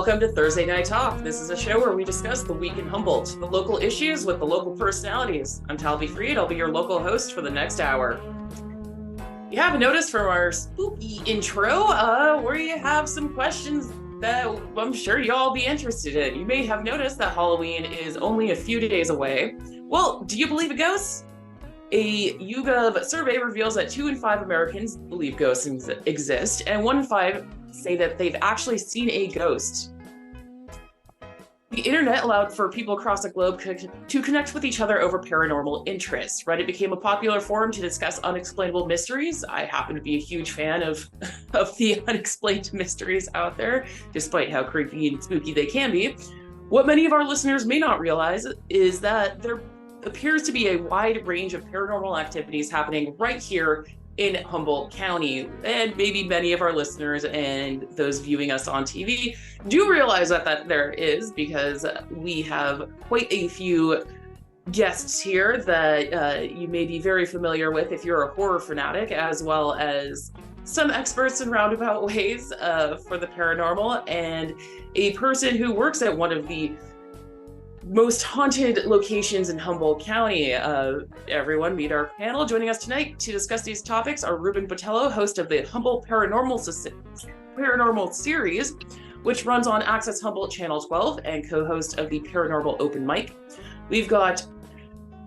welcome to Thursday Night Talk. This is a show where we discuss the week in Humboldt, the local issues with the local personalities. I'm Talvi Freed. I'll be your local host for the next hour. You haven't noticed from our spooky intro, we have some questions that I'm sure y'all be interested in. You may have noticed that Halloween is only a few days away. Well, do you believe in ghosts? A YouGov survey reveals that 2 in 5 Americans believe ghosts exist, and 1 in 5 say that they've actually seen a ghost. The internet allowed for people across the globe to connect with each other over paranormal interests. Reddit became a popular forum to discuss unexplainable mysteries. I happen to be a huge fan of the unexplained mysteries out there, despite how creepy and spooky they can be. What many of our listeners may not realize is that there appears to be a wide range of paranormal activities happening right here in Humboldt County, and maybe many of our listeners and those viewing us on TV do realize that there is, because we have quite a few guests here that you may be very familiar with if you're a horror fanatic, as well as some experts in roundabout ways for the paranormal, and a person who works at one of the most haunted locations in Humboldt County. Everyone, meet our panel. Joining us tonight to discuss these topics are Ruben Botello, host of the Humboldt Paranormal Series, which runs on Access Humboldt Channel 12, and co-host of the Paranormal Open Mic. We've got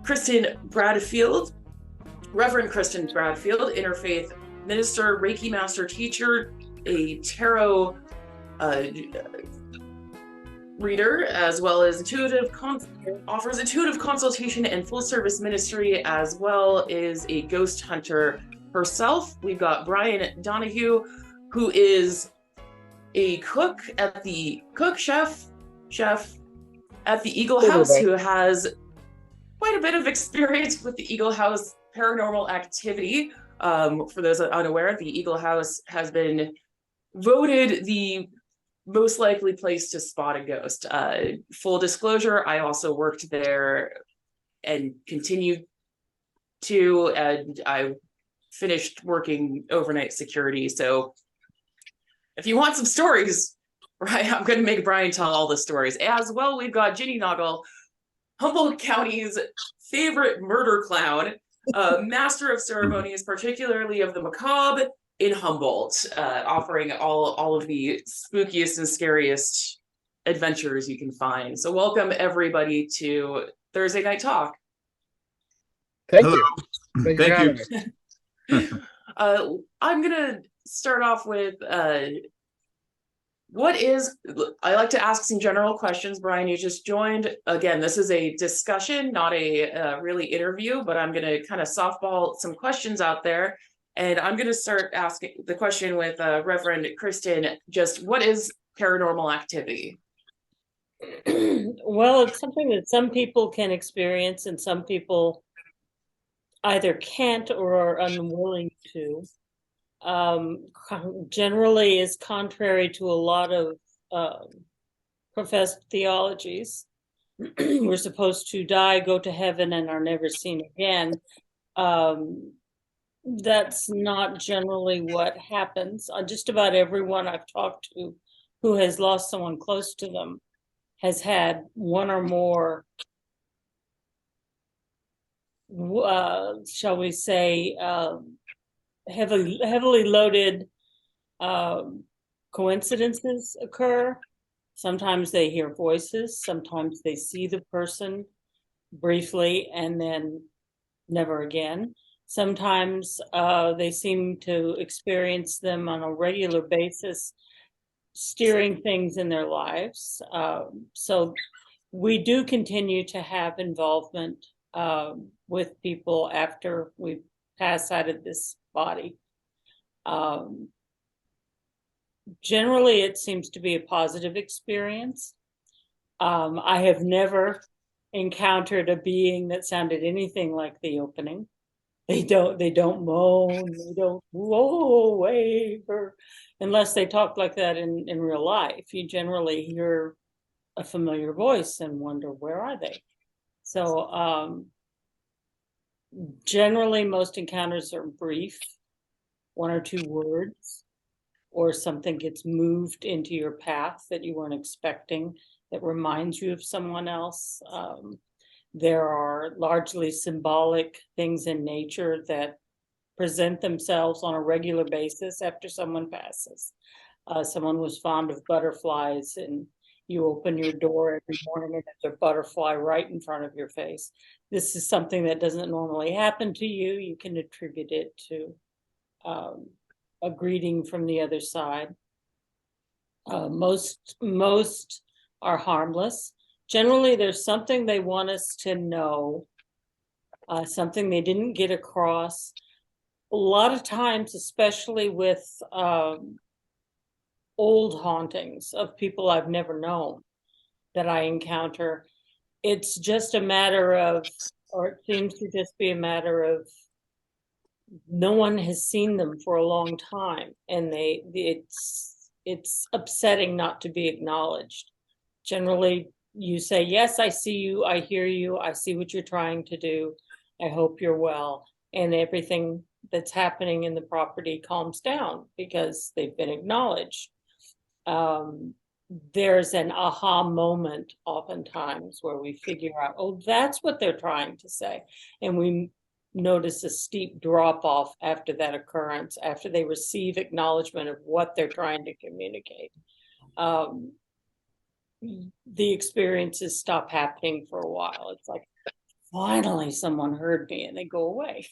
Kristin Bradfield, Reverend Kristin Bradfield, interfaith minister, Reiki master teacher, a tarot reader, as well as offers intuitive consultation and full service ministry, as well as a ghost hunter herself. We've got Bryan Donohue, who is a chef at the Eagle House, who has quite a bit of experience with the Eagle House paranormal activity. For those unaware, the Eagle House has been voted the most likely place to spot a ghost. Full disclosure, I also worked there and continued to, and I finished working overnight security. So if you want some stories, right, I'm going to make Bryan tell all the stories. As well, we've got Gini Noogle, Humboldt County's favorite murder clown, master of ceremonies, particularly of the macabre, in Humboldt, offering all of the spookiest and scariest adventures you can find. So welcome everybody to Thursday Night Talk. Thank Hello. you. Thank you. I'm gonna start off with I like to ask some general questions. Bryan, you just joined. Again, this is a discussion, not a really interview, but I'm gonna kind of softball some questions out there. And I'm going to start asking the question with Reverend Kristin, just what is paranormal activity? Well, it's something that some people can experience and some people either can't or are unwilling to. Generally is contrary to a lot of professed theologies. We're supposed to die, go to heaven, and are never seen again. That's not generally what happens. Just about everyone I've talked to who has lost someone close to them has had one or more, shall we say, heavily loaded coincidences occur. Sometimes they hear voices, sometimes they see the person briefly and then never again. Sometimes they seem to experience them on a regular basis, steering things in their lives. So we do continue to have involvement with people after we pass out of this body. Generally, it seems to be a positive experience. I have never encountered a being that sounded anything like the opening. They don't moan, they don't whoa, wave, or unless they talk like that in real life. You generally hear a familiar voice and wonder, where are they? So generally most encounters are brief, 1 or 2 words. or something gets moved into your path that you weren't expecting, that reminds you of someone else. There are largely symbolic things in nature that present themselves on a regular basis after someone passes. Someone was fond of butterflies, and you open your door every morning and there's a butterfly right in front of your face. This is something that doesn't normally happen to you. You can attribute it to a greeting from the other side. Most are harmless. Generally, there's something they want us to know, something they didn't get across. A lot of times, especially with old hauntings of people I've never known that I encounter, it's just a matter of, or it seems to just be a matter of, no one has seen them for a long time, and it's upsetting not to be acknowledged. Generally, you say, yes, I see you, I hear you, I see what you're trying to do, I hope you're well, and everything that's happening in the property calms down because they've been acknowledged. There's an aha moment oftentimes where we figure out, oh, that's what they're trying to say, and we notice a steep drop off after that occurrence, after they receive acknowledgement of what they're trying to communicate. The experiences stop happening for a while. It's like, finally someone heard me, and they go away.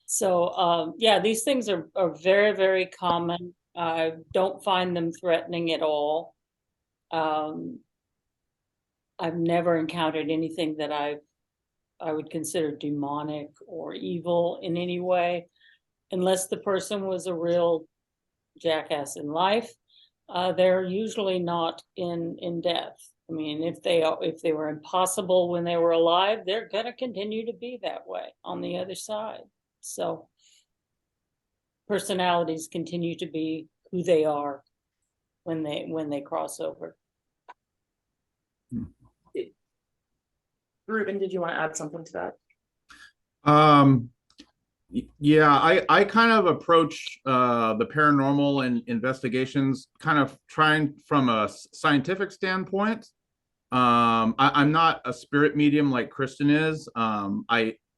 So yeah, these things are very, very common. I don't find them threatening at all. I've never encountered anything that I would consider demonic or evil in any way, unless the person was a real jackass in life. They're usually not in death. I mean, if they were impossible when they were alive, they're going to continue to be that way on the other side. So personalities continue to be who they are when they cross over. Ruben, did you want to add something to that? Yeah, I kind of approach the paranormal and investigations kind of trying from a scientific standpoint. I'm not a spirit medium like Kristin is.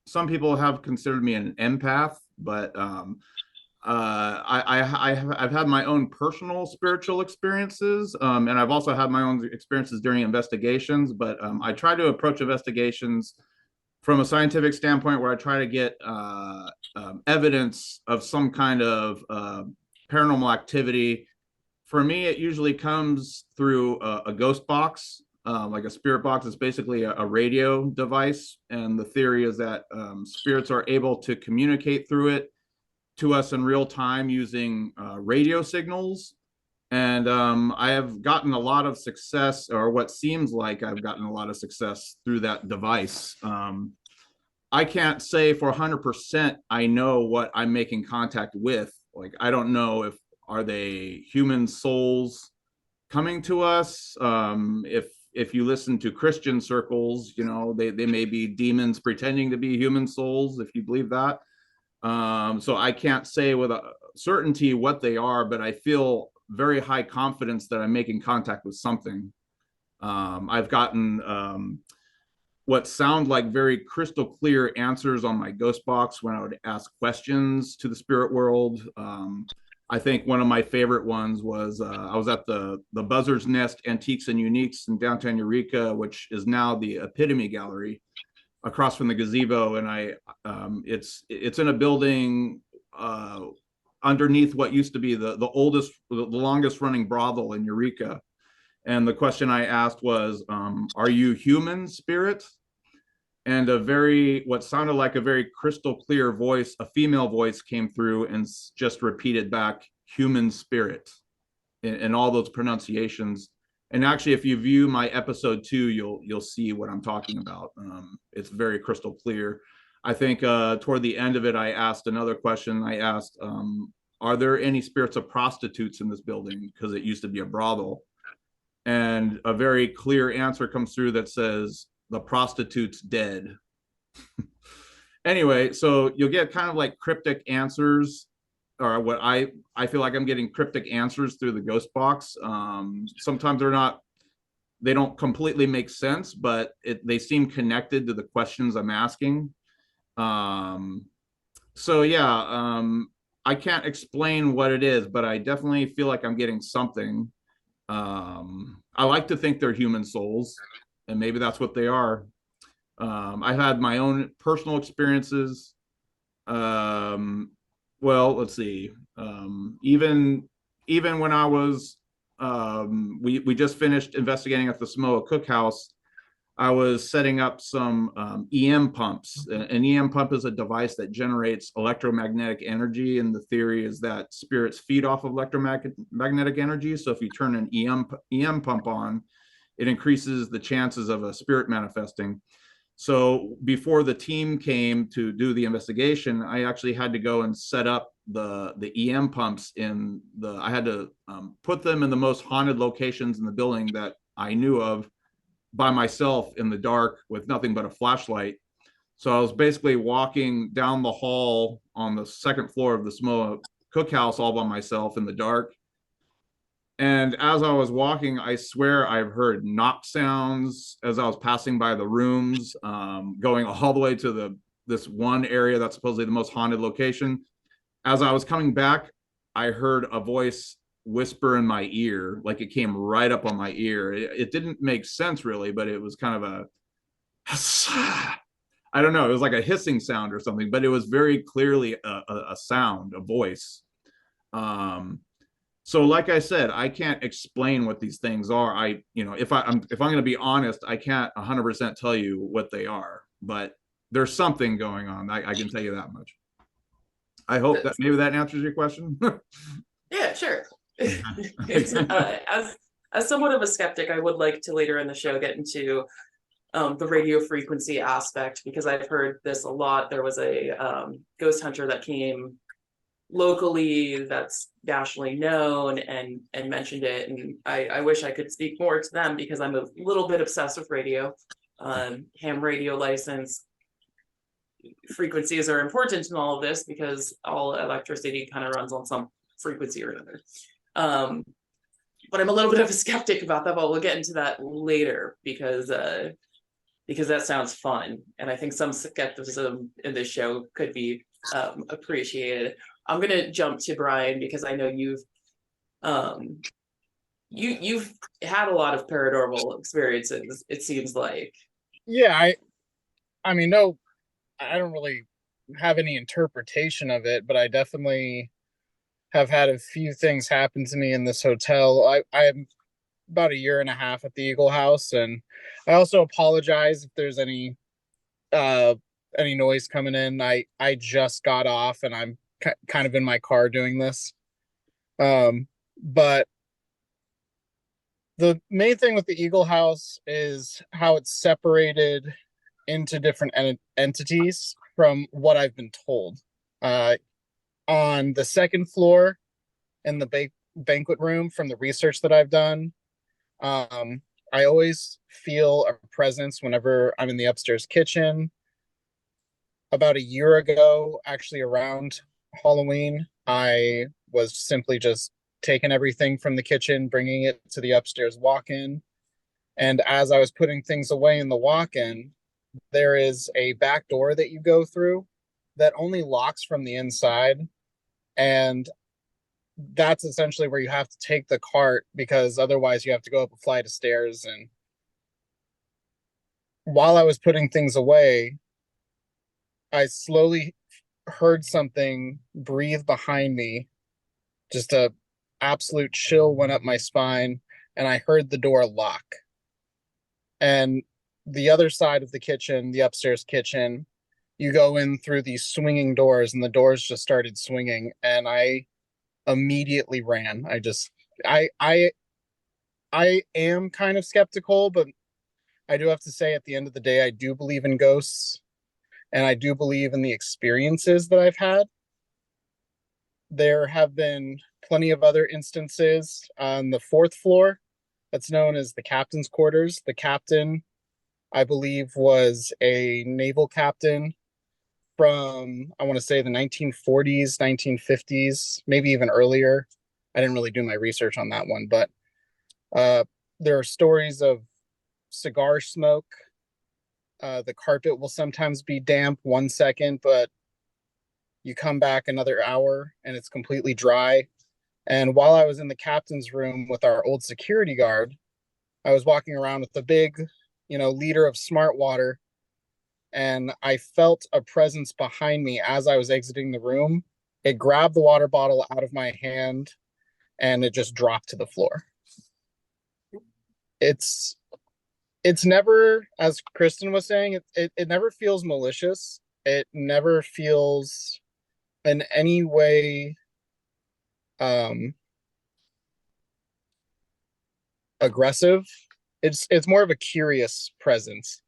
Some people have considered me an empath, but I've had my own personal spiritual experiences, and I've also had my own experiences during investigations. But I try to approach investigations from a scientific standpoint, where I try to get evidence of some kind of paranormal activity. For me, it usually comes through a ghost box, like a spirit box. It's basically a radio device, and the theory is that spirits are able to communicate through it to us in real time using radio signals. And I have gotten a lot of success, or what seems like I've gotten a lot of success through that device. I can't say for 100% I know what I'm making contact with. Like, I don't know are they human souls coming to us? If you listen to Christian circles, they may be demons pretending to be human souls, if you believe that. So I can't say with a certainty what they are, but I feel very high confidence that I'm making contact with something. I've gotten what sound like very crystal clear answers on my ghost box when I would ask questions to the spirit world. I think one of my favorite ones was I was at the Buzzard's Nest Antiques and Uniques in downtown Eureka, which is now the Epitome Gallery, across from the gazebo, and it's in a building underneath what used to be the longest running brothel in Eureka. And the question I asked was, are you human, spirit? And what sounded like a very crystal clear voice, a female voice, came through and just repeated back, human spirit, in all those pronunciations. And actually, if you view my episode 2, you'll see what I'm talking about. It's very crystal clear. I think toward the end of it, I asked another question. I asked, are there any spirits of prostitutes in this building? Because it used to be a brothel. And a very clear answer comes through that says, the prostitute's dead. Anyway, so you'll get kind of like cryptic answers or what I feel like I'm getting cryptic answers through the ghost box. Sometimes they don't completely make sense, but they seem connected to the questions I'm asking. So yeah, I can't explain what it is, but I definitely feel like I'm getting something. I like to think they're human souls, and maybe that's what they are. I've had my own personal experiences. Well, let's see. Even when I was, we just finished investigating at the Samoa Cookhouse. I was setting up some EM pumps. An EM pump is a device that generates electromagnetic energy, and the theory is that spirits feed off of electromagnetic energy. So if you turn an EM pump on, it increases the chances of a spirit manifesting. So before the team came to do the investigation, I actually had to go and set up the EM pumps I had to put them in the most haunted locations in the building that I knew of, by myself in the dark with nothing but a flashlight. So I was basically walking down the hall on the second floor of the Samoa Cookhouse all by myself in the dark. And as I was walking, I swear I've heard knock sounds as I was passing by the rooms, going all the way to this one area that's supposedly the most haunted location. As I was coming back, I heard a voice whisper in my ear, like it came right up on my ear. It didn't make sense really, but it was kind of I don't know, it was like a hissing sound or something, but it was very clearly a sound, a voice. So like I said, I can't explain what these things are. If I'm going to be honest, I can't 100% tell you what they are, but there's something going on. I can tell you that much. I hope that maybe that answers your question. Yeah, sure. As somewhat of a skeptic, I would like to later in the show get into the radio frequency aspect, because I've heard this a lot. There was a ghost hunter that came locally that's nationally known and mentioned it, and I wish I could speak more to them because I'm a little bit obsessed with radio. Ham radio license. Frequencies are important in all of this because all electricity kind of runs on some frequency or another. But I'm a little bit of a skeptic about that, but we'll get into that later because that sounds fun. And I think some skepticism in this show could be appreciated. I'm going to jump to Bryan because I know you've had a lot of paranormal experiences, it seems like. Yeah, I mean, no, I don't really have any interpretation of it, but I definitely have had a few things happen to me in this hotel. I'm about a year and a half at the Eagle House, and I also apologize if there's any noise coming in. I just got off and I'm kind of in my car doing this. But the main thing with the Eagle House is how it's separated into different entities from what I've been told. On the second floor in the banquet room, from the research that I've done, I always feel a presence whenever I'm in the upstairs kitchen. About a year ago, actually around Halloween, I was simply just taking everything from the kitchen, bringing it to the upstairs walk-in. And as I was putting things away in the walk-in, there is a back door that you go through that only locks from the inside. And that's essentially where you have to take the cart, because otherwise you have to go up a flight of stairs. And while I was putting things away, I slowly heard something breathe behind me. Just a absolute chill went up my spine, and I heard the door lock. And the other side of the kitchen, the upstairs kitchen, you go in through these swinging doors, and the doors just started swinging, and I immediately ran. I am kind of skeptical, but I do have to say, at the end of the day, I do believe in ghosts, and I do believe in the experiences that I've had. There have been plenty of other instances on the fourth floor that's known as the captain's quarters. The captain, I believe, was a naval captain from, I want to say, the 1940s, 1950s, maybe even earlier. I didn't really do my research on that one, but there are stories of cigar smoke. The carpet will sometimes be damp 1 second, but you come back another hour and it's completely dry. And while I was in the captain's room with our old security guard, I was walking around with a big, liter of smart water, and I felt a presence behind me as I was exiting the room. It grabbed the water bottle out of my hand and it just dropped to the floor. It's never, as Kristin was saying, it never feels malicious. It never feels in any way aggressive. It's more of a curious presence.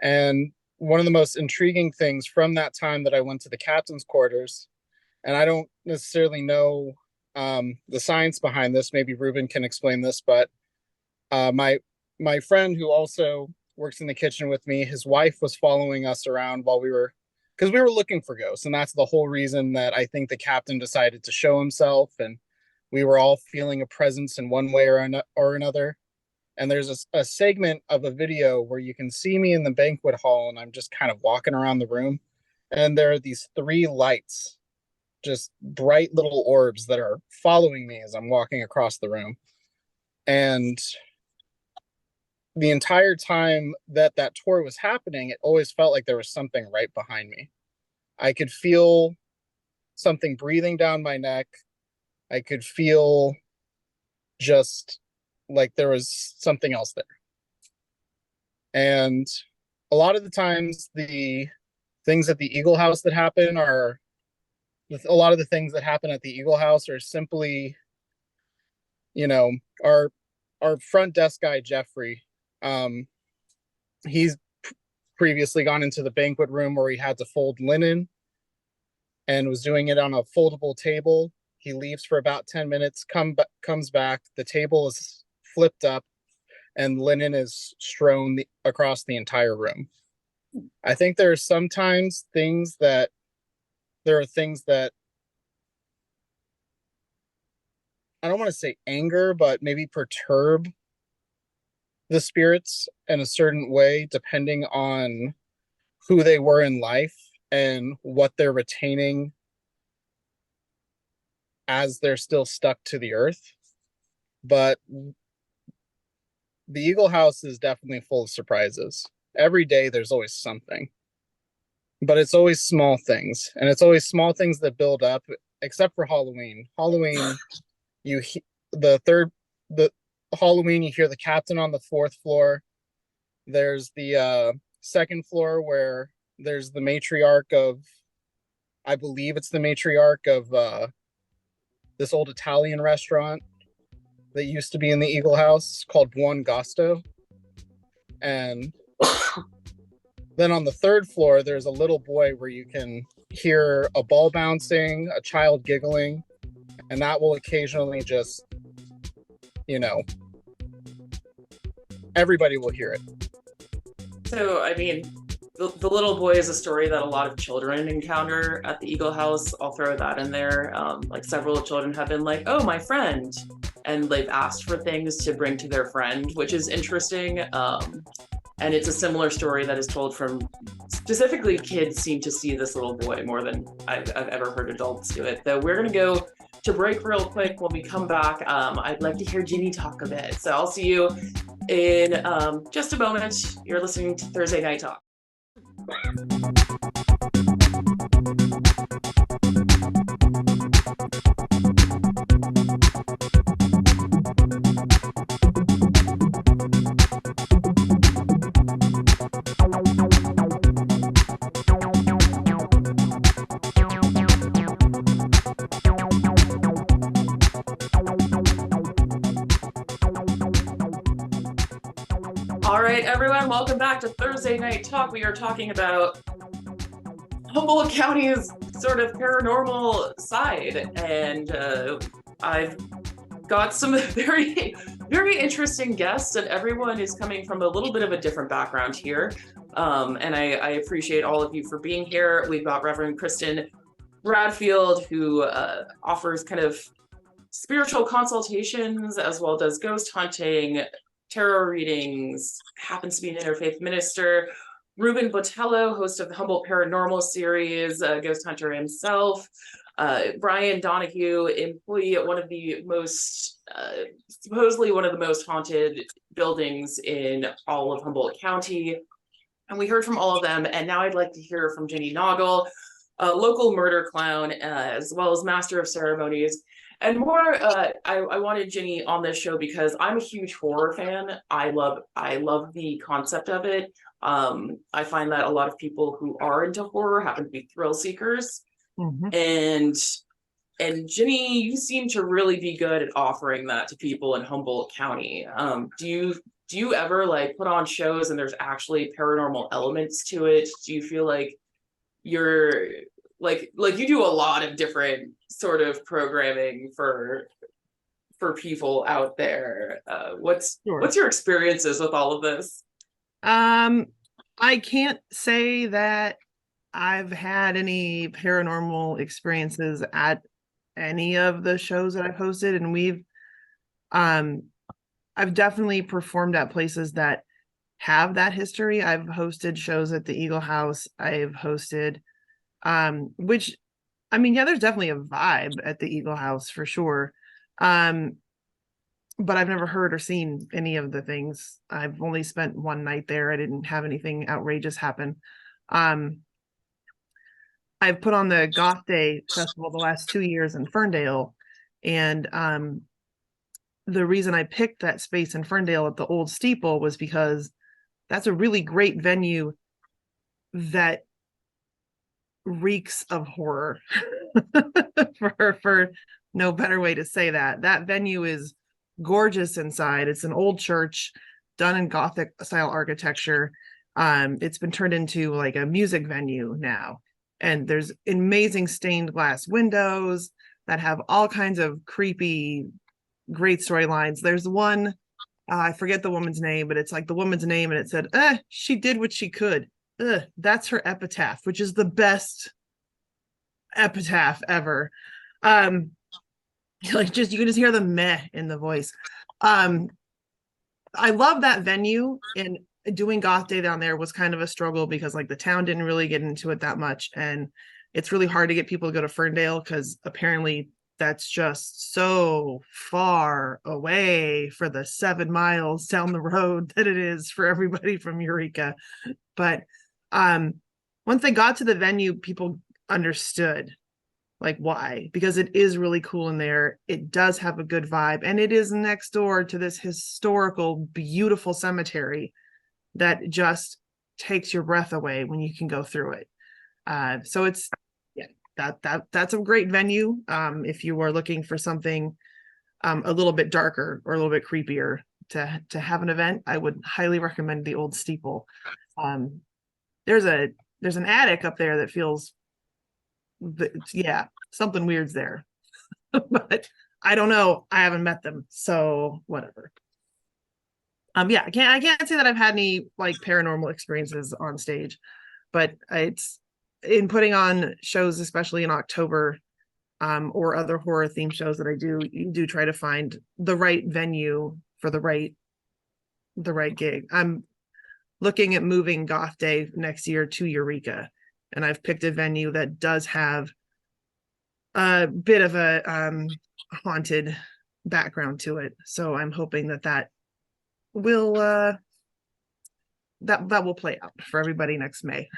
And one of the most intriguing things from that time that I went to the captain's quarters, and I don't necessarily know the science behind this, maybe Ruben can explain this, but my friend who also works in the kitchen with me, his wife was following us around because we were looking for ghosts. And that's the whole reason that I think the captain decided to show himself. And we were all feeling a presence in one way or another. And there's a segment of a video where you can see me in the banquet hall and I'm just kind of walking around the room. And there are these 3 lights, just bright little orbs that are following me as I'm walking across the room. And the entire time that tour was happening, it always felt like there was something right behind me. I could feel something breathing down my neck. I could feel just like there was something else there. And a lot of the times the things at the Eagle House that happen are simply, our front desk guy, Jeffrey, he's previously gone into the banquet room where he had to fold linen and was doing it on a foldable table. He leaves for about 10 minutes, comes back, the table is flipped up and linen is strewn across the entire room. I think there are sometimes things that I don't want to say anger, but maybe perturb the spirits in a certain way, depending on who they were in life and what they're retaining as they're still stuck to the earth. But the Eagle House is definitely full of surprises. Every day there's always something, but it's always small things, and it's always small things that build up, except for Halloween. Halloween, Halloween, you hear the captain on the 4th floor. There's the 2nd floor where there's the matriarch of, I believe it's the matriarch of this old Italian restaurant that used to be in the Eagle House called Buon Gusto. And then on the 3rd floor, there's a little boy where you can hear a ball bouncing, a child giggling, and that will occasionally just, everybody will hear it. So, I mean, the little boy is a story that a lot of children encounter at the Eagle House. I'll throw that in there. Like several children have been like, oh, my friend. And they've asked for things to bring to their friend, which is interesting. And it's a similar story that is told from, specifically kids seem to see this little boy more than I've ever heard adults do it. Though we're going to go to break real quick. When we come back, I'd like to hear Gini talk a bit. So I'll see you in just a moment. You're listening to Thursday Night Talk. All right, everyone, welcome back to Thursday Night Talk. We are talking about Humboldt County's sort of paranormal side, and I've got some very, very interesting guests, and everyone is coming from a little bit of a different background here. And I appreciate all of you for being here. We've got Reverend Kristin Bradfield, who offers kind of spiritual consultations as well as ghost hunting, tarot readings, happens to be an interfaith minister. Ruben Botello, host of the Humboldt Paranormal series, ghost hunter himself. Bryan Donohue, employee at one of the most, supposedly one of the most haunted buildings in all of Humboldt County. And we heard from all of them, and now I'd like to hear from Gini Noogle, a local murder clown, as well as master of ceremonies. And more, I wanted Gini on this show because I'm a huge horror fan. I love the concept of it. I find that a lot of people who are into horror happen to be thrill seekers. Mm-hmm. And Gini, you seem to really be good at offering that to people in Humboldt County. Do you ever like put on shows and there's actually paranormal elements to it? Do you feel like you're like you do a lot of different sort of programming for people out there? What's your experiences with all of this? I can't say that I've had any paranormal experiences at any of the shows that I've hosted, and I've definitely performed at places that have that history. I've hosted shows at the Eagle House. I've hosted, which, I mean, yeah, there's definitely a vibe at the Eagle House for sure. But I've never heard or seen any of the things. I've only spent one night there. I didn't have anything outrageous happen. I've put on the Goth Day Festival the last 2 years in Ferndale, and the reason I picked that space in Ferndale at the old steeple was because that's a really great venue that reeks of horror. for no better way to say that. That venue is gorgeous inside. It's an old church done in Gothic style architecture. It's been turned into like a music venue now, and there's amazing stained glass windows that have all kinds of creepy, great storylines. There's one, I forget the woman's name, but it's like the woman's name and it said, she did what she could. That's her epitaph, which is the best epitaph ever. Like, just, you can just hear the meh in the voice. I love that venue, and doing Goth Day down there was kind of a struggle because like the town didn't really get into it that much, and it's really hard to get people to go to Ferndale because apparently that's just so far away for the 7 miles down the road that it is for everybody from Eureka. But once they got to the venue, people understood like why, because it is really cool in there. It does have a good vibe, and it is next door to this historical, beautiful cemetery that just takes your breath away when you can go through it. So it's, yeah, that's a great venue. If you are looking for something a little bit darker or a little bit creepier to have an event, I would highly recommend the old steeple. There's an attic up there that feels, yeah, something weird's there. But I don't know, I haven't met them, so whatever. Yeah, I can't say that I've had any like paranormal experiences on stage, but it's in putting on shows, especially in October, or other horror themed shows that I do, you do try to find the right venue for the right gig. I'm looking at moving Goth Day next year to Eureka, and I've picked a venue that does have a bit of a haunted background to it. So I'm hoping that will that will play out for everybody next May.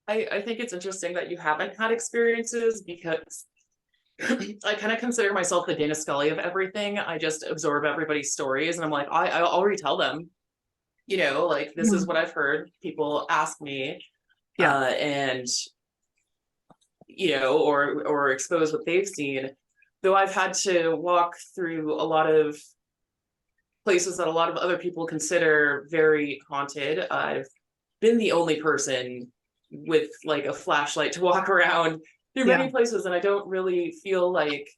I think it's interesting that you haven't had experiences, because I kind of consider myself the Dana Scully of everything. I just absorb everybody's stories, and I'm like, I'll retell them. You know, like, this is what I've heard. People ask me, and you know, or expose what they've seen. Though I've had to walk through a lot of places that a lot of other people consider very haunted. I've been the only person with like a flashlight to walk around through many places, and I don't really feel like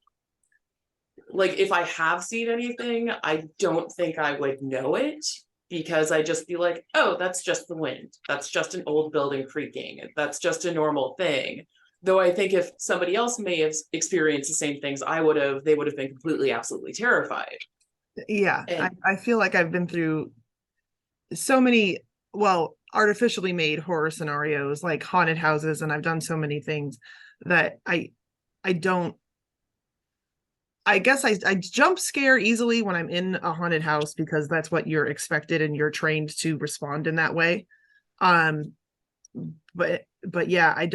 if I have seen anything, I don't think I would know it, because I just be like, oh, that's just the wind. That's just an old building creaking. That's just a normal thing. Though I think if somebody else may have experienced the same things they would have been completely, absolutely terrified. Yeah, And I feel like I've been through so many, well, artificially made horror scenarios like haunted houses, and I've done so many things that I don't, I guess I jump scare easily when I'm in a haunted house because that's what you're expected and you're trained to respond in that way. But yeah, I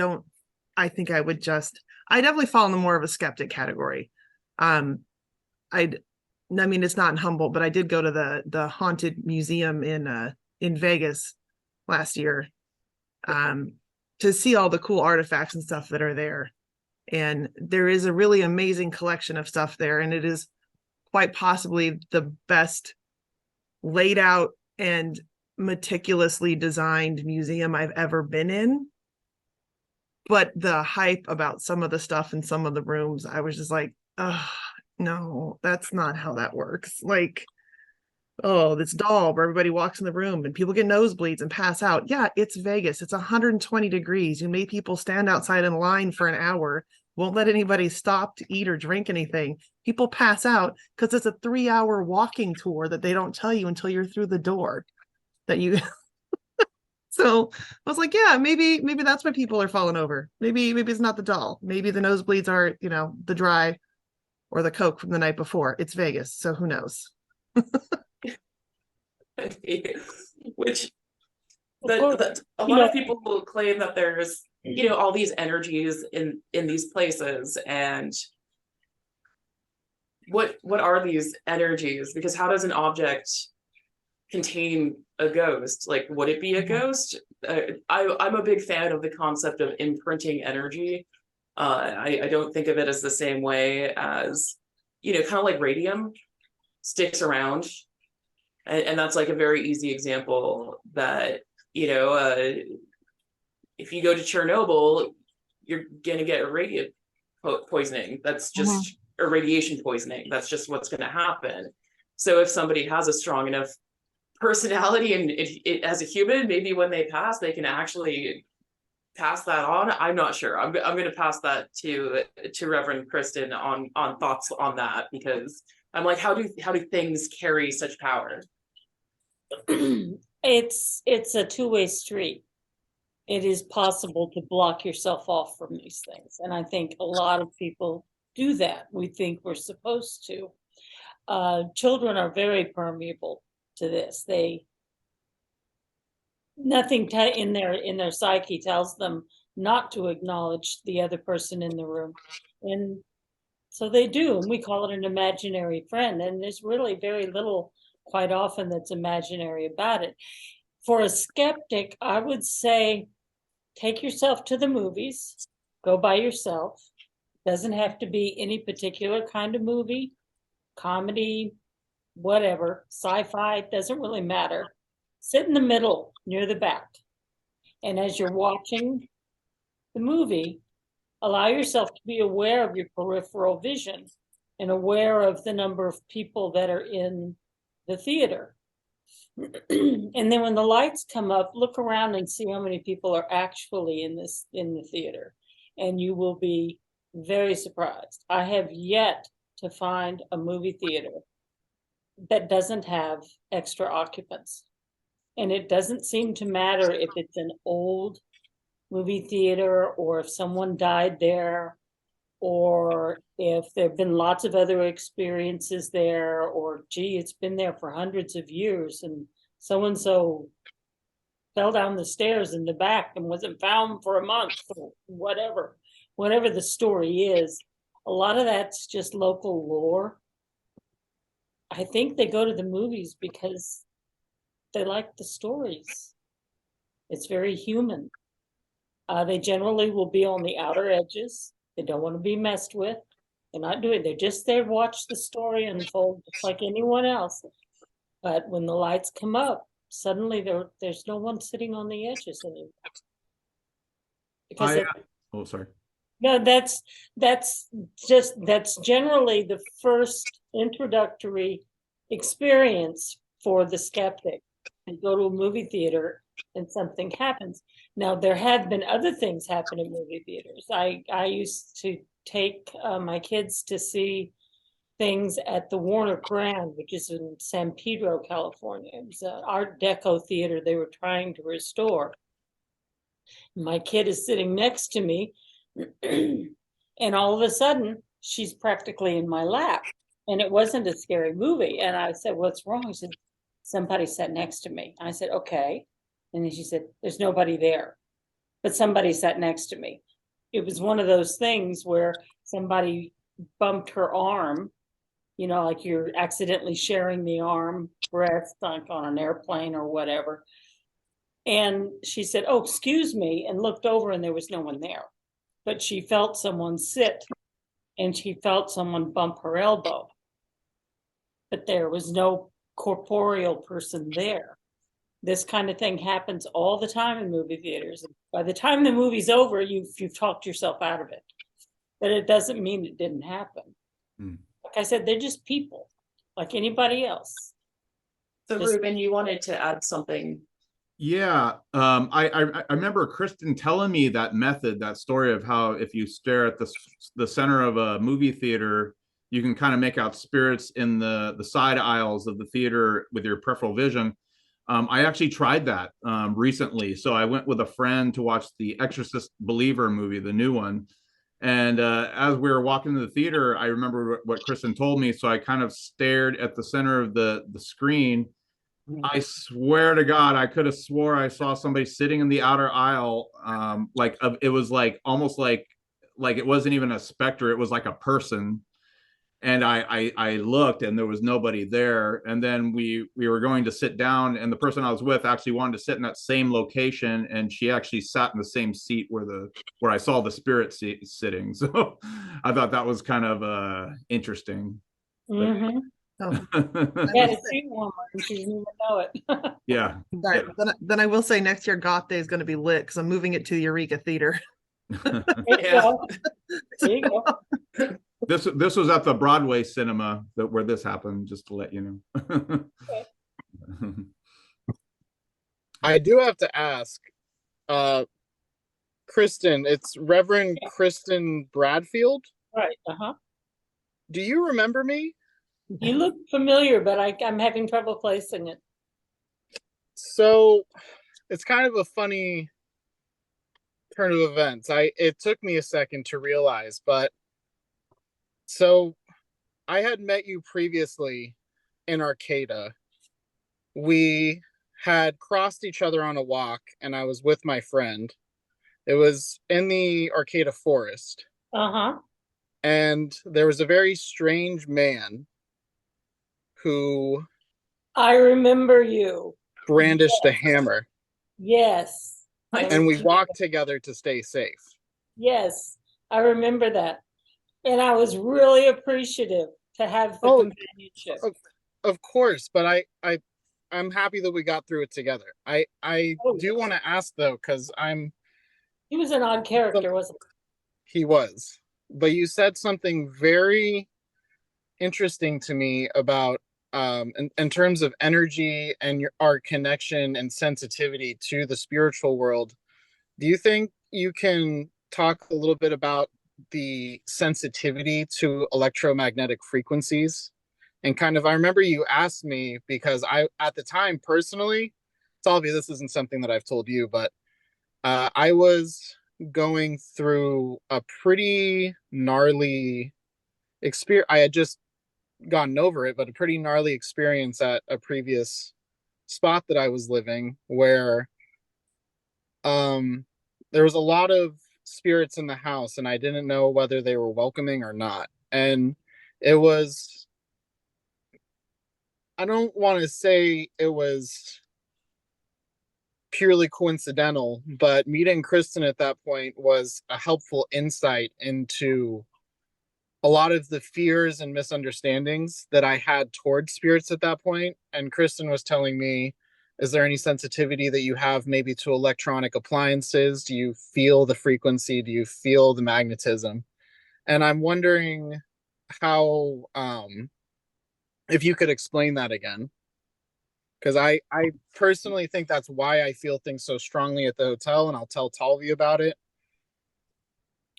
think I definitely fall in the more of a skeptic category. I mean, it's not in Humboldt, but I did go to the haunted museum in Vegas last year to see all the cool artifacts and stuff that are there. And there is a really amazing collection of stuff there, and it is quite possibly the best laid out and meticulously designed museum I've ever been in. But the hype about some of the stuff in some of the rooms, I was just like, oh, no, that's not how that works. Like, oh, this doll where everybody walks in the room and people get nosebleeds and pass out. Yeah, it's Vegas. It's 120 degrees. You made people stand outside in line for an hour, won't let anybody stop to eat or drink anything. People pass out because it's a 3-hour walking tour that they don't tell you until you're through the door that you. So I was like, yeah, maybe that's why people are falling over. Maybe it's not the doll. Maybe the nosebleeds are, the dry or the Coke from the night before. It's Vegas, so who knows? Which that a lot of people will claim that there's all these energies in these places, and what are these energies? Because how does an object contain a ghost? Like, would it be a ghost? I'm a big fan of the concept of imprinting energy. I don't think of it as the same way as kind of like radium sticks around, and that's like a very easy example that if you go to Chernobyl, you're gonna get radiation poisoning. That's just or radiation poisoning. That's just what's going to happen. So if somebody has a strong enough personality and it as a human, maybe when they pass, they can actually pass that on. I'm not sure. I'm going to pass that to Reverend Kristin on thoughts on that, because I'm like, how do things carry such power? It's a two-way street. It is possible to block yourself off from these things, and I think a lot of people do that. We think we're supposed to. Children are very permeable to this. Nothing in their psyche tells them not to acknowledge the other person in the room, and so they do. And we call it an imaginary friend, and there's really very little, quite often, that's imaginary about it. For a skeptic, I would say, take yourself to the movies, go by yourself. Doesn't have to be any particular kind of movie, comedy, whatever, sci-fi, doesn't really matter. Sit in the middle, near the back. And as you're watching the movie, allow yourself to be aware of your peripheral vision and aware of the number of people that are in the theater. And then when the lights come up, look around and see how many people are actually in the theater. And you will be very surprised. I have yet to find a movie theater that doesn't have extra occupants. And it doesn't seem to matter if it's an old movie theater or if someone died there or if there have been lots of other experiences there, or gee, it's been there for hundreds of years and so-and-so fell down the stairs in the back and wasn't found for a month, or whatever the story is. A lot of that's just local lore. I think they go to the movies because they like the stories. It's very human. They generally will be on the outer edges. They don't want to be messed with. They're not doing it. They're just there to watch the story unfold just like anyone else. But when the lights come up, suddenly there's no one sitting on the edges anymore. Because sorry. No, that's generally the first introductory experience for the skeptic. and go to a movie theater and something happens. Now, there have been other things happen in movie theaters. I used to take my kids to see things at the Warner Grand, which is in San Pedro, California. It was an Art Deco theater they were trying to restore. My kid is sitting next to me, and all of a sudden, she's practically in my lap. And it wasn't a scary movie. And I said, "What's wrong?" She said, "Somebody sat next to me." I said, "Okay." And then she said, "There's nobody there, but somebody sat next to me." It was one of those things where somebody bumped her arm, like you're accidentally sharing the arm rest like on an airplane or whatever. And she said, "Oh, excuse me," and looked over and there was no one there. But she felt someone sit and she felt someone bump her elbow. But there was no corporeal person there. This kind of thing happens all the time in movie theaters. By the time the movie's over, you've talked yourself out of it. But it doesn't mean it didn't happen. Like I said, they're just people, like anybody else. So Ruben, you wanted to add something. Yeah, I remember Kristin telling me that method, that story of how if you stare at the center of a movie theater, you can kind of make out spirits in the side aisles of the theater with your peripheral vision. I actually tried that recently. So I went with a friend to watch the Exorcist Believer movie, the new one. And as we were walking to the theater, I remember what Kristin told me. So I kind of stared at the center of the screen. I swear to God, I could have swore I saw somebody sitting in the outer aisle. It was like almost like it wasn't even a specter. It was like a person. And I looked and there was nobody there. And then we were going to sit down, and the person I was with actually wanted to sit in that same location, and she actually sat in the same seat where I saw the spirit sitting. So I thought that was kind of interesting. Mm-hmm. Oh, Yeah, to see one, and she didn't even know it. Yeah. sorry. Then I will say next year Goth Day is going to be lit because I'm moving it to the Eureka Theater. There you go. There you go. This was at the Broadway cinema where this happened, just to let you know. I do have to ask, Kristin, it's Reverend Kristin Bradfield. Right. Do you remember me? You look familiar, but I'm having trouble placing it. So it's kind of a funny turn of events. It took me a second to realize, but so I had met you previously in Arcata. We had crossed each other on a walk, and I was with my friend. It was in the Arcata forest. And there was a very strange man who I remember you. brandished a hammer. Yes. And we walked together to stay safe. Yes, I remember that. And I was really appreciative to have the companionship. Of course, but I'm happy that we got through it together. I do want to ask though, because He was an odd character, wasn't he? He was. But you said something very interesting to me about in terms of energy and our connection and sensitivity to the spiritual world. Do you think you can talk a little bit about the sensitivity to electromagnetic frequencies? And kind of, I remember you asked me, because at the time personally, Talvi, this isn't something that I've told you, but I was going through a pretty gnarly experience. I had just gotten over it, but a pretty gnarly experience at a previous spot that I was living, where there was a lot of spirits in the house, and I didn't know whether they were welcoming or not. And it was, I don't want to say it was purely coincidental, but meeting Kristin at that point was a helpful insight into a lot of the fears and misunderstandings that I had towards spirits at that point. And Kristin was telling me, is there any sensitivity that you have maybe to electronic appliances? Do you feel the frequency? Do you feel the magnetism? And I'm wondering how, if you could explain that again. because I personally think that's why I feel things so strongly at the hotel, and I'll tell Talvi about it.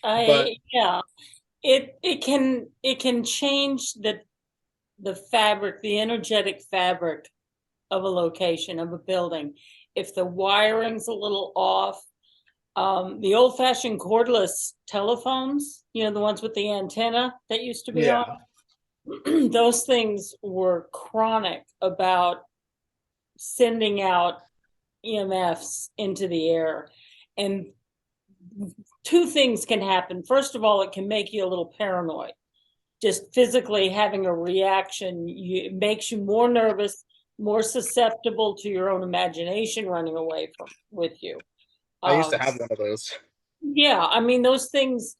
But Yeah, it can change the fabric, the energetic fabric of a location, of a building. If the wiring's a little off, the old-fashioned cordless telephones, the ones with the antenna that used to be on, those things were chronic about sending out EMFs into the air. And two things can happen. First of all, it can make you a little paranoid. Just physically having a reaction, it makes you more nervous, more susceptible to your own imagination running away with you. I used to have one of those. Yeah, I mean those things,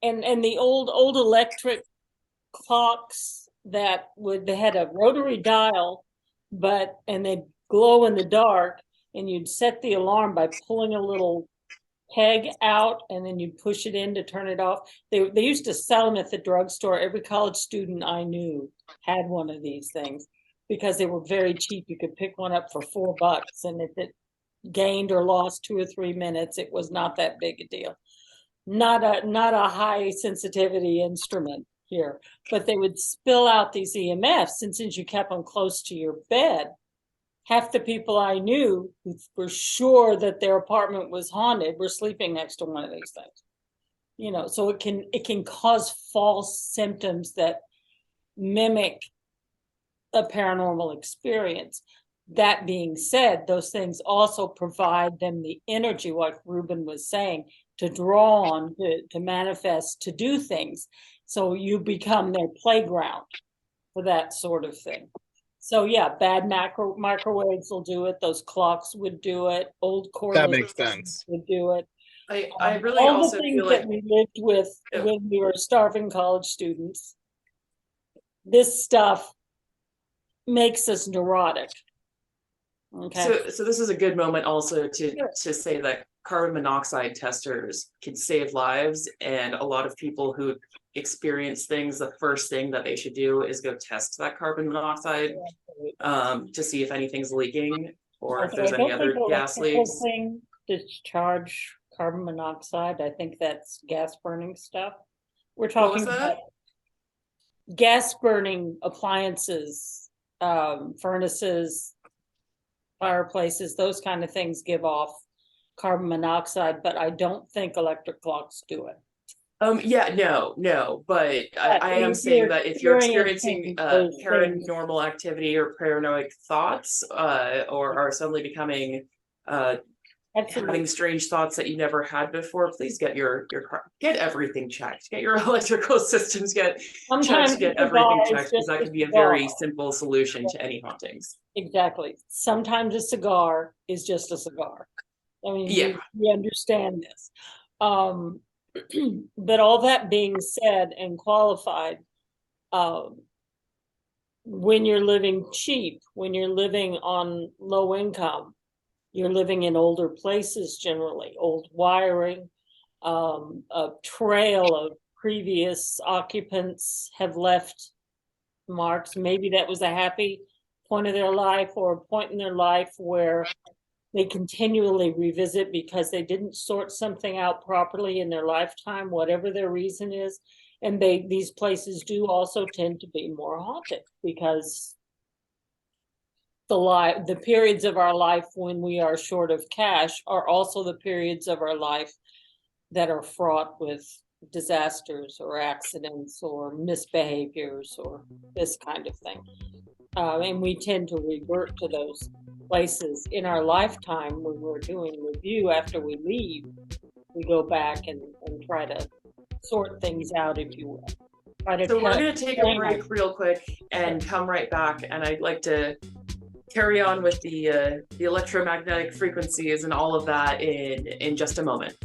and the old electric clocks they had a rotary dial, and they'd glow in the dark, and you'd set the alarm by pulling a little peg out, and then you'd push it in to turn it off. They used to sell them at the drugstore. Every college student I knew had one of these things because they were very cheap. You could pick one up for $4, and if it gained or lost 2 or 3 minutes, it was not that big a deal. Not a high sensitivity instrument here, but they would spill out these EMFs, and since you kept them close to your bed, half the people I knew who were sure that their apartment was haunted were sleeping next to one of these things. So it can cause false symptoms that mimic a paranormal experience. That being said, those things also provide them the energy, like Ruben was saying, to draw on, to manifest, to do things. So you become their playground for that sort of thing. So yeah, bad microwaves will do it. Those clocks would do it. Old cordless that makes sense. would do it. I really all also the things feel like that we lived with when we were starving college students. This stuff makes us neurotic. Okay. So this is a good moment also to say that carbon monoxide testers can save lives, and a lot of people who experience things, the first thing that they should do is go test that carbon monoxide to see if anything's leaking or if there's any other gas leaks. Discharge carbon monoxide. I think that's gas burning stuff. We're talking about gas burning appliances, furnaces, fireplaces, those kind of things give off carbon monoxide, but I don't think electric clocks do it. No, but I am saying that if you're experiencing paranormal activity or paranoid thoughts, or are suddenly becoming having strange thoughts that you never had before, please get get everything checked. Get your electrical systems get everything checked, because that can be a very simple solution to any hauntings. Exactly. Sometimes a cigar is just a cigar. I mean, we understand this. But all that being said and qualified, when you're living cheap, when you're living on low income, you're living in older places, generally old wiring, a trail of previous occupants have left marks. Maybe that was a happy point of their life, or a point in their life where they continually revisit because they didn't sort something out properly in their lifetime, whatever their reason is. And these places do also tend to be more haunted because the periods of our life when we are short of cash are also the periods of our life that are fraught with disasters or accidents or misbehaviors or this kind of thing. And we tend to revert to those places in our lifetime when we're doing review. After we leave, we go back and try to sort things out, if you will. So we're going to take a break real quick and come right back. And I'd like to carry on with the electromagnetic frequencies and all of that in just a moment.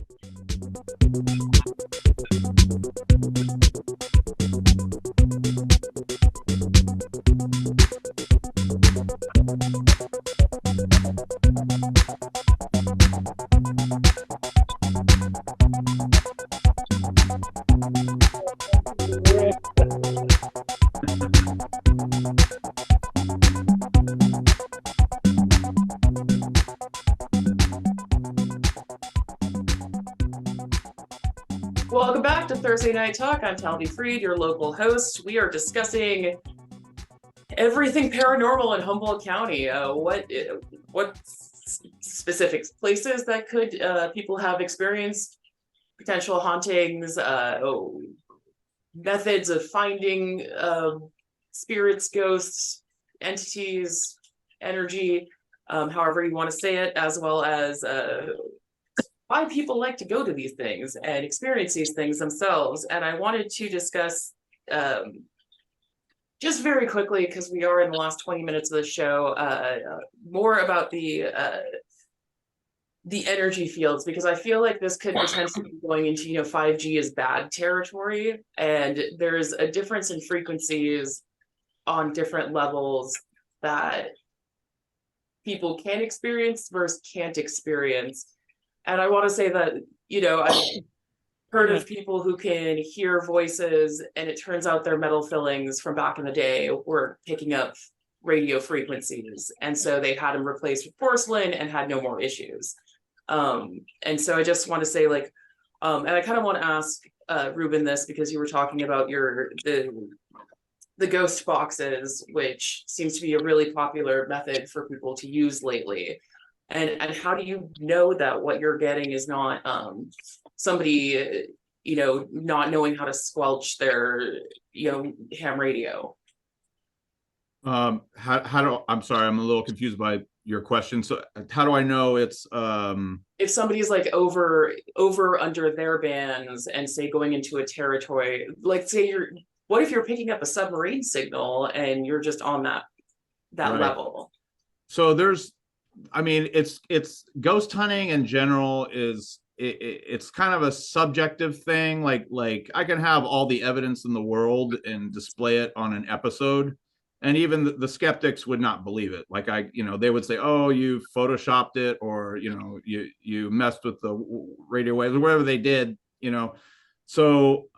Welcome back to Thursday Night Talk. I'm Talvi Fried, your local host. We are discussing everything paranormal in Humboldt County. What specific places that could people have experienced potential hauntings, methods of finding spirits, ghosts, entities, energy, however you want to say it, as well as why people like to go to these things and experience these things themselves. And I wanted to discuss just very quickly, because we are in the last 20 minutes of the show, more about the energy fields, because I feel like this could potentially be going into 5G is bad territory, and there's a difference in frequencies on different levels that people can experience versus can't experience. And I want to say that, I've heard of people who can hear voices, and it turns out their metal fillings from back in the day were picking up radio frequencies. And so they had them replaced with porcelain and had no more issues. And so I just want to say, and I kind of want to ask Ruben this, because you were talking about the ghost boxes, which seems to be a really popular method for people to use lately. And how do you know that what you're getting is not somebody, not knowing how to squelch their, ham radio? I'm sorry, I'm a little confused by your question. So how do I know it's if somebody's like over under their bands and say going into a territory, like say what if you're picking up a submarine signal and you're just on that right. level? So it's ghost hunting in general it's kind of a subjective thing. Like I can have all the evidence in the world and display it on an episode, and even the skeptics would not believe it. Like they would say, oh, you photoshopped it, or you messed with the radio waves, or whatever they did. So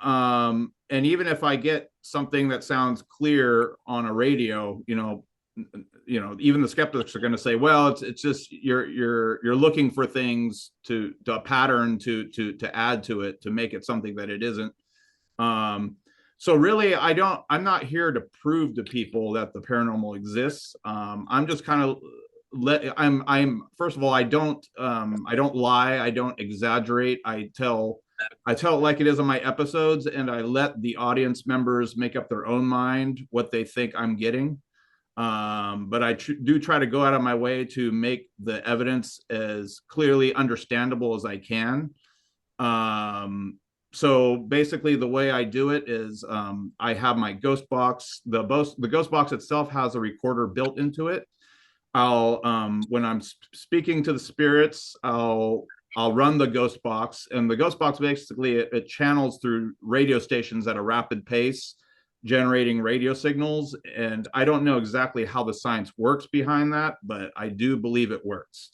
and even if I get something that sounds clear on a radio, even the skeptics are going to say, well, it's just you're looking for things to a pattern to add to it, to make it something that it isn't. So really, I'm not here to prove to people that the paranormal exists. I'm just kind of I'm first of all, I don't lie, I don't exaggerate. I tell it like it is on my episodes, and I let the audience members make up their own mind what they think I'm getting. But I do try to go out of my way to make the evidence as clearly understandable as I can. So basically the way I do it is I have my ghost box. The ghost box itself has a recorder built into it. I'll when I'm speaking to the spirits, I'll run the ghost box, and the ghost box basically it channels through radio stations at a rapid pace, generating radio signals. And I don't know exactly how the science works behind that, but I do believe it works.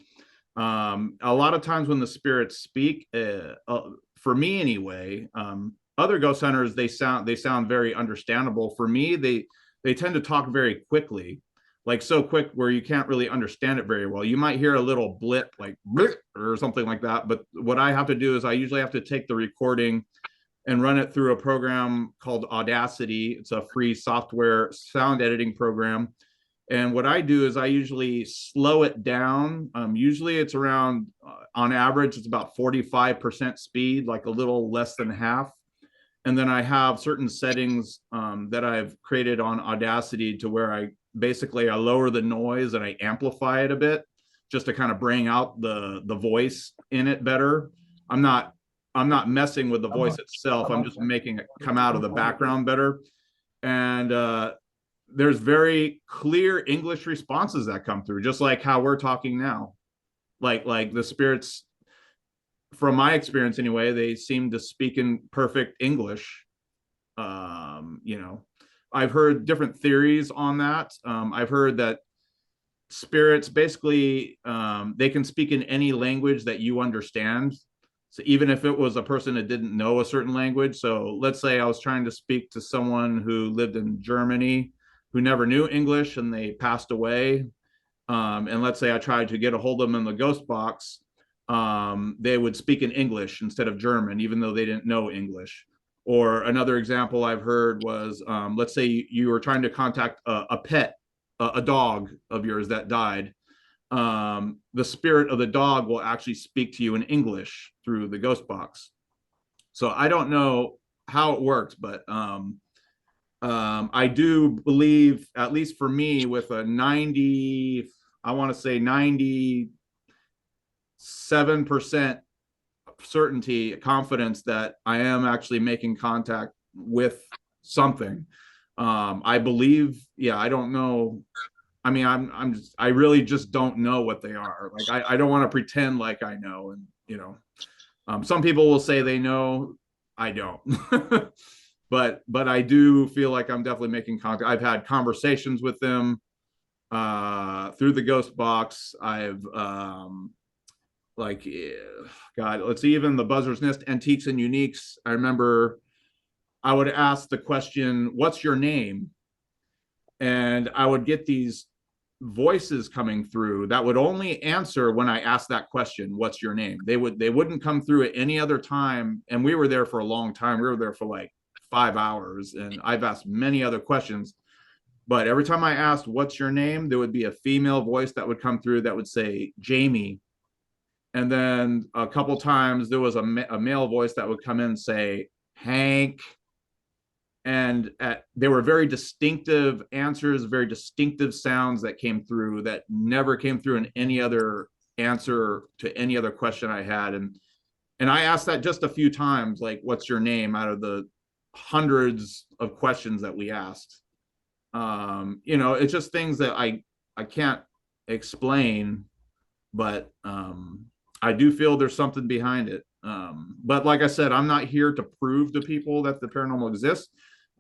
A lot of times when the spirits speak, for me anyway, other ghost hunters, they sound very understandable. For me, they tend to talk very quickly, like so quick where you can't really understand it very well. You might hear a little blip, like blip, or something like that. But what I have to do is I usually have to take the recording and run it through a program called Audacity. It's a free software sound editing program. And what I do is I usually slow it down. Usually it's around, on average, it's about 45% speed, like a little less than half. And then I have certain settings that I've created on Audacity to where I lower the noise and I amplify it a bit, just to kind of bring out the voice in it better. I'm not messing with the voice itself. I'm just making it come out of the background better. And there's very clear English responses that come through, just like how we're talking now. Like the spirits, from my experience anyway, they seem to speak in perfect English. I've heard different theories on that. I've heard that spirits basically, they can speak in any language that you understand. So even if it was a person that didn't know a certain language. So let's say I was trying to speak to someone who lived in Germany who never knew English and they passed away. And let's say I tried to get a hold of them in the ghost box. they would speak in English instead of German, even though they didn't know English. Or another example I've heard was, let's say you were trying to contact a pet, a dog of yours that died. The spirit of the dog will actually speak to you in English through the ghost box. So I don't know how it works, but I do believe, at least for me, with a 90, I want to say 97% certainty, confidence that I am actually making contact with something. I believe, yeah, I don't know. I mean, I really just don't know what they are. Like, I don't want to pretend like I know. And, you know, some people will say they know, I don't. but I do feel like I'm definitely making contact. I've had conversations with them through the ghost box. I've like, God, let's see, even the Buzzard's Nest Antiques and Uniques. I remember I would ask the question, "What's your name?" And I would get these voices coming through that would only answer when I asked that question, "What's your name?" They wouldn't come through at any other time. And we were there for a long time. We were there for like 5 hours, and I've asked many other questions. But every time I asked, "What's your name?" there would be a female voice that would come through that would say, "Jamie." And then a couple times there was a male voice that would come in and say, "Hank." And they were very distinctive answers, very distinctive sounds that came through that never came through in any other answer to any other question I had. And I asked that just a few times, like, "What's your name?" out of the hundreds of questions that we asked. You know, it's just things that I can't explain, but I do feel there's something behind it. But like I said, I'm not here to prove to people that the paranormal exists.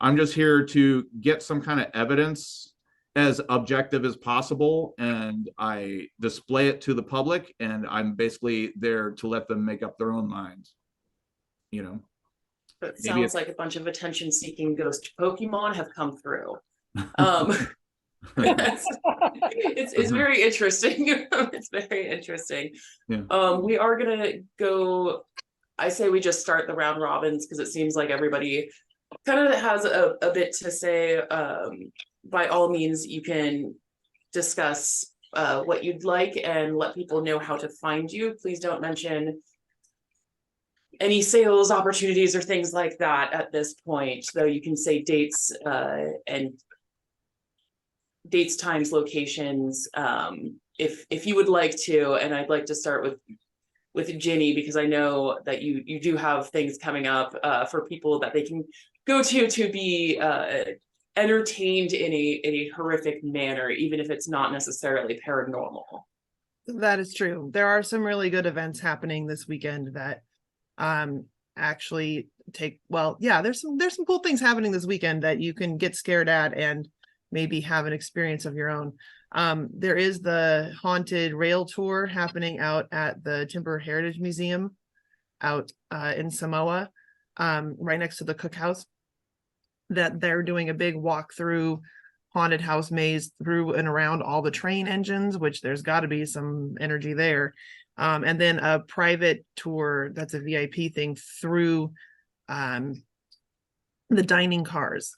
I'm just here to get some kind of evidence as objective as possible, and I display it to the public, and I'm basically there to let them make up their own minds. You know, It sounds like a bunch of attention-seeking ghost Pokemon have come through. It's very interesting. It's very interesting. Yeah. We are gonna go. I say we just start the round robins because it seems like everybody kind of has a bit to say. By all means, you can discuss what you'd like and let people know how to find you. Please don't mention any sales opportunities or things like that at this point, though you can say dates and dates, times, locations, if you would like to. And I'd like to start with Gini, because I know that you do have things coming up for people that they can go to be entertained in a horrific manner, even if it's not necessarily paranormal. That is true. There are some really good events happening this weekend that actually there's some cool things happening this weekend that you can get scared at and maybe have an experience of your own. There is the haunted rail tour happening out at the Timber Heritage Museum out in Samoa, right next to the cookhouse, that they're doing a big walk through haunted house maze through and around all the train engines, which there's got to be some energy there. And then a private tour that's a VIP thing through the dining cars.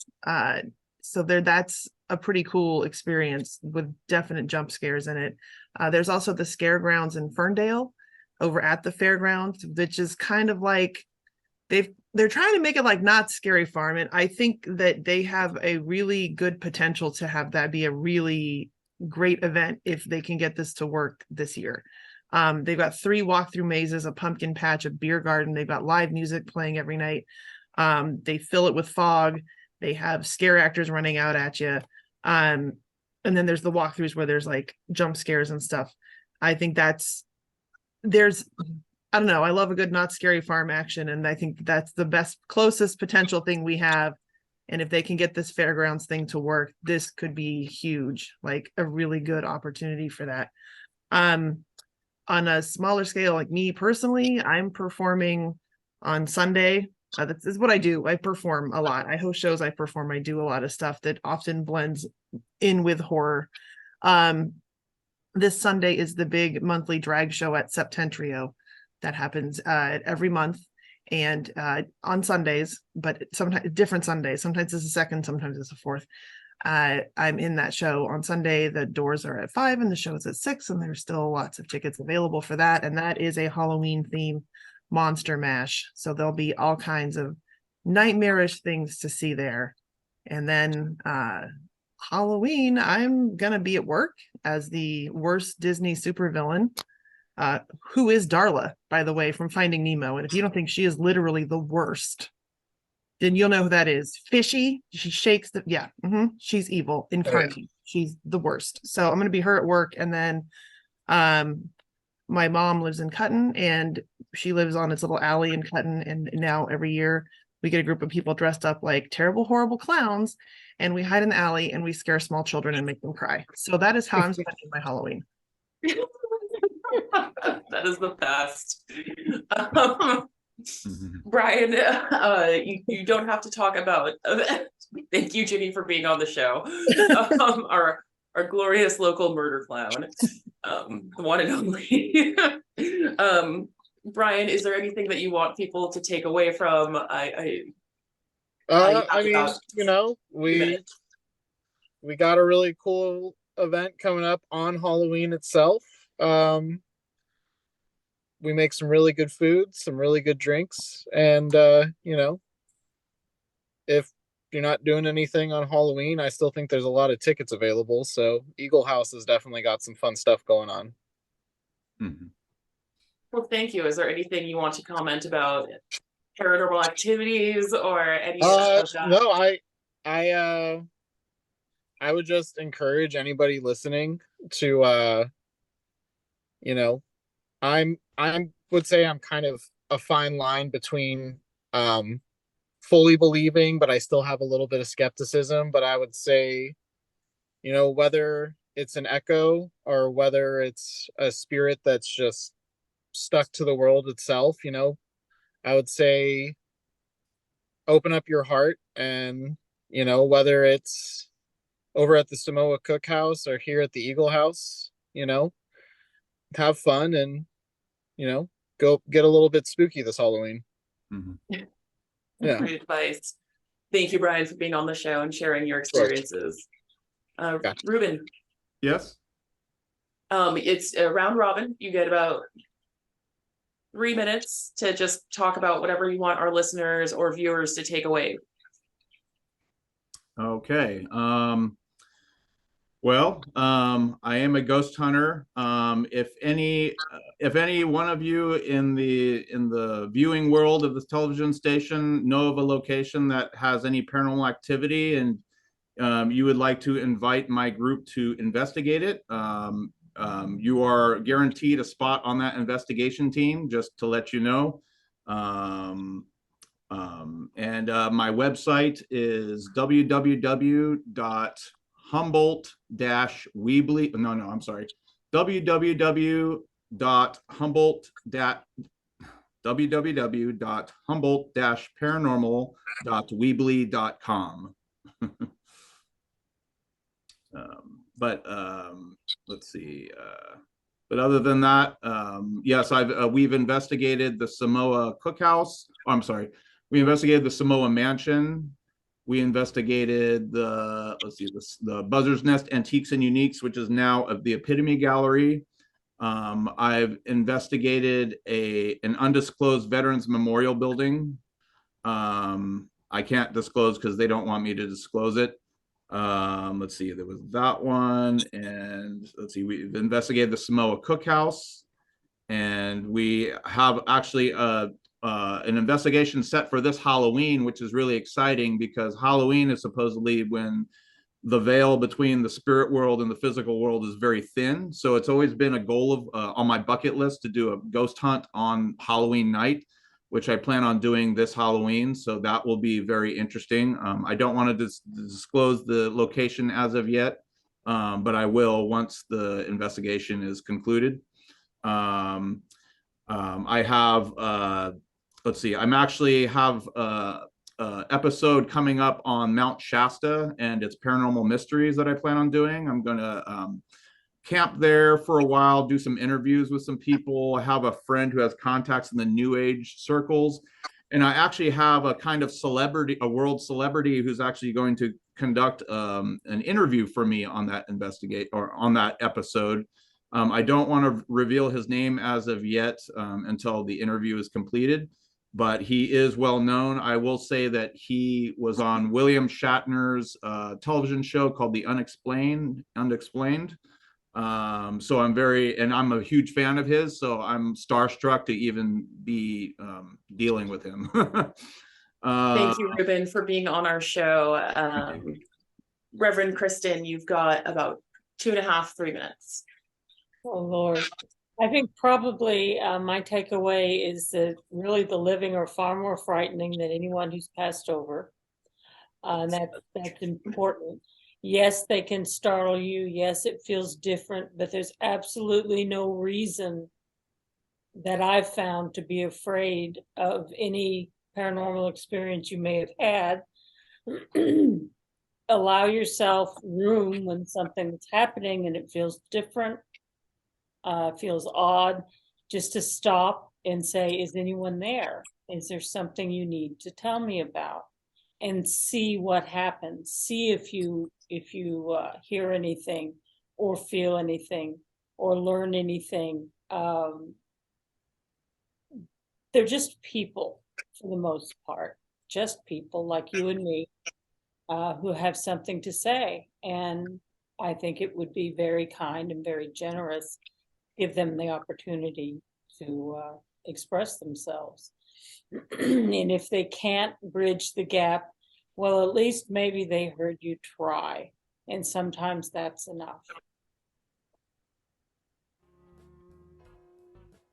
So that's a pretty cool experience with definite jump scares in it. There's also the scare grounds in Ferndale over at the fairgrounds, which is kind of like they're trying to make it like Not Scary Farm. And I think that they have a really good potential to have that be a really great event if they can get this to work this year. They've got 3 walkthrough mazes, a pumpkin patch, a beer garden. They've got live music playing every night. They fill it with fog. They have scare actors running out at you. And then there's the walkthroughs where there's like jump scares and stuff. I think I don't know. I love a good Not Scary Farm action. And I think that's the best, closest potential thing we have. And if they can get this fairgrounds thing to work, this could be huge, like a really good opportunity for that. On a smaller scale, like me personally, I'm performing on Sunday. This is what I do. I perform a lot. I host shows, I perform, I do a lot of stuff that often blends in with horror. This Sunday is the big monthly drag show at Septentrio. that happens every month and on Sundays, but sometimes different Sundays. Sometimes it's a second, sometimes it's a fourth. I'm in that show on Sunday. The doors are at 5 and the show is at 6, and there's still lots of tickets available for that. And that is a Halloween theme monster mash. So there'll be all kinds of nightmarish things to see there. And then Halloween, I'm gonna be at work as the worst Disney supervillain, who is Darla, by the way, from Finding Nemo. And if you don't think she is literally the worst, then you'll know who that is. Fishy, she shakes the, yeah, she's evil incarnate. She's the worst. So I'm gonna be her at work, and then my mom lives in Cutton, and she lives on its little alley in Cutton, and now every year we get a group of people dressed up like terrible, horrible clowns, and we hide in the alley and we scare small children and make them cry. So that is how I'm spending my Halloween. That is the best. Bryan, you don't have to talk about. Thank you, Ginny, for being on the show. Our glorious local murder clown, the one and only. Bryan, is there anything that you want people to take away from? I mean, you know, we got a really cool event coming up on Halloween itself. We make some really good food, some really good drinks, and you know, if you're not doing anything on Halloween, I still think there's a lot of tickets available. So Eagle House has definitely got some fun stuff going on. Well, thank you. Is there anything you want to comment about paranormal activities or any of that? No, I would just encourage anybody listening to you know, I would say I'm kind of a fine line between fully believing, but I still have a little bit of skepticism. But I would say, you know, whether it's an echo or whether it's a spirit that's just stuck to the world itself, you know, I would say open up your heart, and, you know, whether it's over at the Samoa Cookhouse or here at the Eagle House, you know, have fun and, you know, go get a little bit spooky this Halloween. Yeah. Great advice. Thank you, Bryan, for being on the show and sharing your experiences. Ruben. Yes. It's a round robin. You get about 3 minutes to just talk about whatever you want our listeners or viewers to take away. Okay. Well, I am a ghost hunter. If any one of you in the viewing world of this television station know of a location that has any paranormal activity and you would like to invite my group to investigate it, you are guaranteed a spot on that investigation team, just to let you know. My website is www.humboldt-paranormal.weebly.com. Let's see. But other than that, yes, we've investigated the Samoa Cookhouse. Oh, I'm sorry. We investigated the Samoa Mansion. We investigated the Buzzard's Nest Antiques and Uniques, which is now the Epitome Gallery. I've investigated an undisclosed Veterans Memorial Building. I can't disclose because they don't want me to disclose it. Let's see, there was that one, and let's see, we've investigated the Samoa Cookhouse, and we have actually an investigation set for this Halloween, which is really exciting because Halloween is supposedly when the veil between the spirit world and the physical world is very thin. So it's always been a goal of on my bucket list to do a ghost hunt on Halloween night, which I plan on doing this Halloween. So that will be very interesting. I don't want to disclose the location as of yet, but I will once the investigation is concluded. I have, let's see, I'm actually have a episode coming up on Mount Shasta and its paranormal mysteries that I plan on doing. I'm going to camp there for a while, do some interviews with some people. I have a friend who has contacts in the New Age circles. And I actually have a kind of celebrity, a world celebrity who's actually going to conduct an interview for me on that on that episode. I don't want to reveal his name as of yet until the interview is completed, but he is well known. I will say that he was on William Shatner's television show called The Unexplained. So I'm a huge fan of his, so I'm starstruck to even be dealing with him. Thank you, Ruben, for being on our show. Reverend Kristin, you've got about 2.5, 3 minutes. Oh, Lord. I think probably my takeaway is that really the living are far more frightening than anyone who's passed over. That's important. Yes, they can startle you. Yes, it feels different, but there's absolutely no reason that I've found to be afraid of any paranormal experience you may have had. Allow yourself room when something's happening and it feels different, feels odd, just to stop and say, is anyone there? Is there something you need to tell me about? And see what happens. See if you hear anything or feel anything or learn anything. They're just people for the most part, just people like you and me who have something to say. And I think it would be very kind and very generous, give them the opportunity to express themselves. And if they can't bridge the gap, well, at least maybe they heard you try. And sometimes that's enough.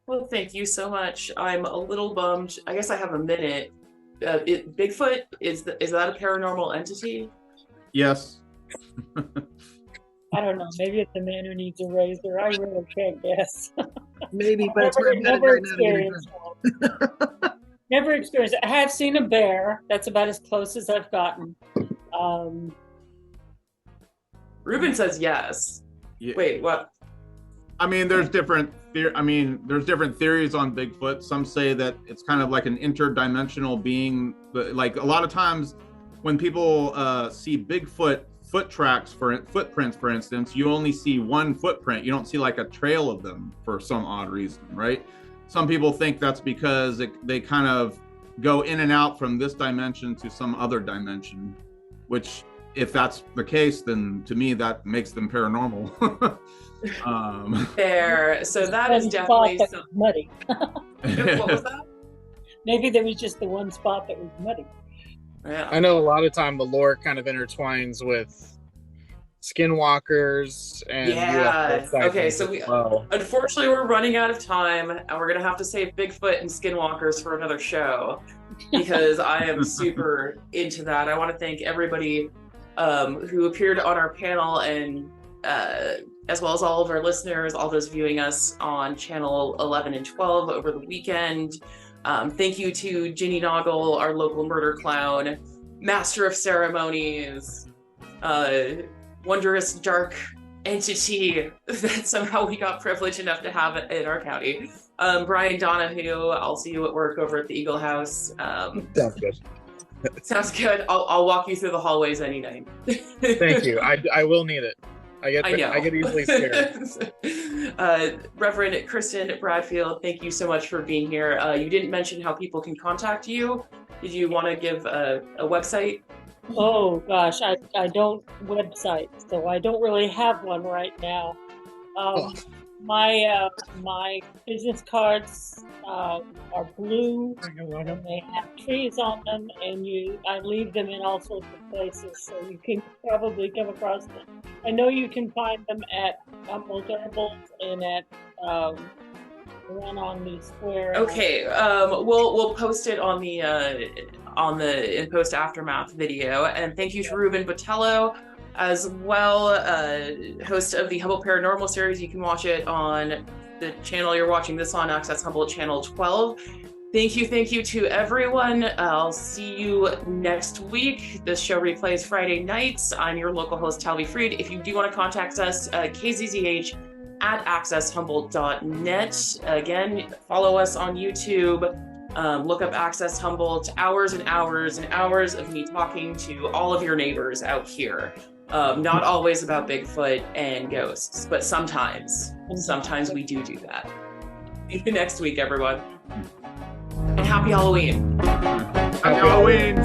Well, thank you so much. I'm a little bummed. I guess I have a minute. Bigfoot, is that a paranormal entity? Yes. I don't know. Maybe it's a man who needs a razor. I really can't guess. Maybe, but it's where I'm headed Never right now to get experienced one. Never experienced it. I have seen a bear. That's about as close as I've gotten. Ruben says yes. Yeah. Wait, what? I mean, there's different theories on Bigfoot. Some say that it's kind of like an interdimensional being. But like a lot of times when people see Bigfoot footprints, for instance, you only see one footprint. You don't see like a trail of them for some odd reason, right? Some people think that's because they kind of go in and out from this dimension to some other dimension, which if that's the case, then to me, that makes them paranormal. Fair. So that is definitely that was muddy. What was that? Maybe there was just the one spot that was muddy. Yeah. I know a lot of time the lore kind of intertwines with skinwalkers and Yeah. UFO Okay, sightings so as well. unfortunately we're running out of time and we're gonna have to save Bigfoot and skinwalkers for another show because I am super into that. I want to thank everybody who appeared on our panel and as well as all of our listeners, all those viewing us on channel 11 and 12 over the weekend. Thank you to Gini Noogle, our local murder clown, master of ceremonies, wondrous dark entity that somehow we got privileged enough to have in our county. Bryan Donohue, I'll see you at work over at the Eagle House. Sounds good. Sounds good. I'll walk you through the hallways any night. Thank you. I will need it. I get easily scared. Reverend Kristin Bradfield, thank you so much for being here. You didn't mention how people can contact you. Did you want to give a website? Oh gosh, I don't website, so I don't really have one right now. My business cards are blue and they have trees on them, and I leave them in all sorts of places, so you can probably come across them. I know you can find them at Humboldt and at one on the square. Okay, we'll post it on the in post aftermath video. And thank you to Ruben Botello as well, host of the Humboldt Paranormal series. You can watch it on the channel you're watching this on, Access Humboldt Channel 12. Thank you to everyone. I'll see you next week. This show replays Friday nights. I'm your local host, Talvi Fried. If you do want to contact us, kzzh@accesshumboldt.net. Again, follow us on YouTube. Look up Access Humboldt. Hours and hours and hours of me talking to all of your neighbors out here. Not always about Bigfoot and ghosts, but sometimes we do that. See you next week, everyone. And happy Halloween. Happy Halloween.